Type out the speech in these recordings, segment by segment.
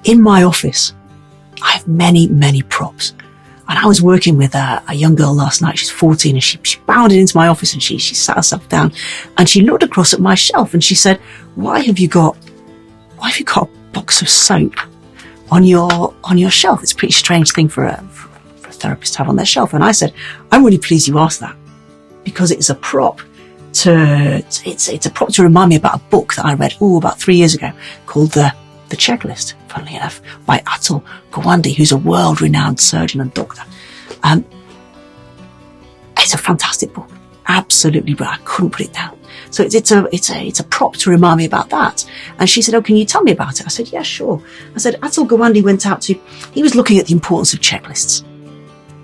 in my office, I have many, many props. And I was working with a young girl last night. She's 14, and she bounded into my office, and she sat herself down, and she looked across at my shelf, and she said, why have you got a box of soap on your shelf? It's a pretty strange thing for a therapist to have on their shelf. And I said, I'm really pleased you asked that, because it's a prop to remind me about a book that I read about 3 years ago called The Checklist, funnily enough, by Atul Gawande, who's a world-renowned surgeon and doctor. It's a fantastic book, absolutely, but I couldn't put it down. So it's a prop to remind me about that. And she said, "Oh, can you tell me about it?" I said, "Yeah, sure." I said, Atul Gawande he was looking at the importance of checklists,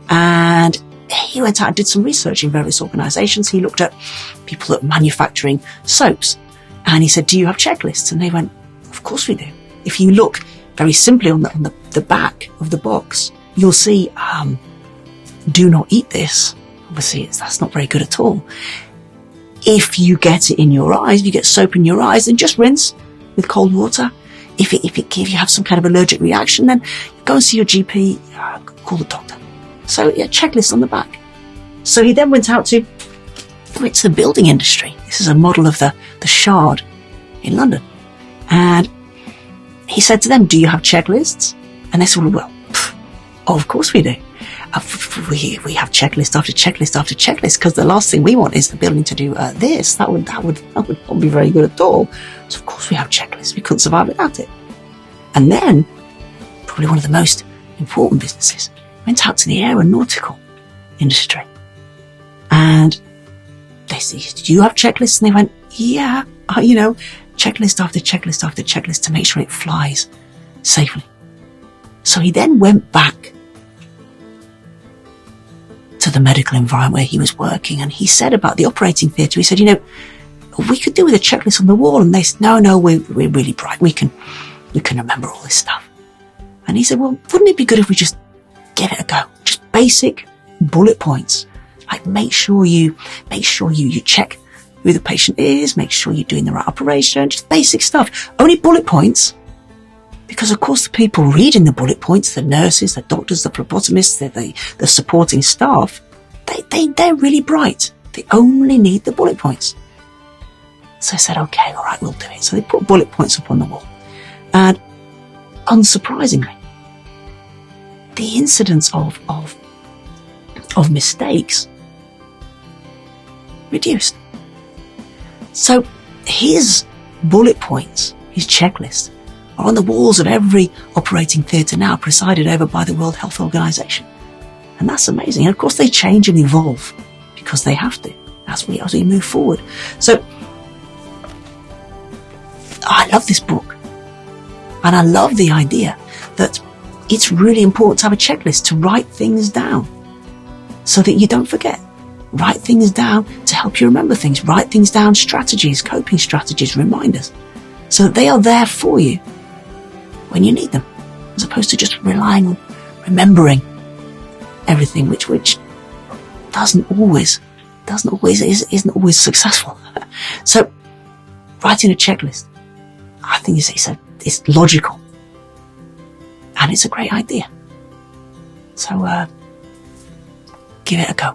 and he went out and did some research in various organisations. He looked at people that were manufacturing soaps, and he said, "Do you have checklists?" And they went, "Of course we do." If you look very simply on the back of the box, you'll see, do not eat this. Obviously, that's not very good at all. If you get it in your eyes, if you get soap in your eyes, then just rinse with cold water. If you have some kind of allergic reaction, then go and see your GP, call the doctor. So, yeah, checklist on the back. So he then went out to the building industry. This is a model of the Shard in London. And he said to them, "Do you have checklists?" And they said, "Well, of course we do. We have checklist after checklist after checklist, because the last thing we want is the building to do this. That would not be very good at all. So of course we have checklists. We couldn't survive without it." And then, probably one of the most important businesses, went out to the aeronautical industry, and they said, "Do you have checklists?" And they went, "Yeah, checklist after checklist after checklist to make sure it flies safely." So he then went back to the medical environment where he was working, and he said about the operating theatre, he said, "We could do with a checklist on the wall." And they said, No, we're really bright. We can remember all this stuff. And he said, "Well, wouldn't it be good if we just give it a go? Just basic bullet points. Like make sure you check who the patient is, make sure you're doing the right operation, just basic stuff. Only bullet points." Because of course the people reading the bullet points, the nurses, the doctors, the phlebotomists, the supporting staff, they're really bright. They only need the bullet points. So I said, "Okay, all right, we'll do it." So they put bullet points up on the wall. And unsurprisingly, the incidence of mistakes reduced. So his bullet points, his checklist, are on the walls of every operating theatre now, presided over by the World Health Organization. And that's amazing. And of course they change and evolve, because they have to, as we move forward. So I love this book. And I love the idea that it's really important to have a checklist, to write things down so that you don't forget. Write things down to help you remember things. Write things down, strategies, coping strategies, reminders, so that they are there for you when you need them, as opposed to just relying on remembering everything, which isn't always successful. So writing a checklist, I think it's logical, and it's a great idea. So give it a go.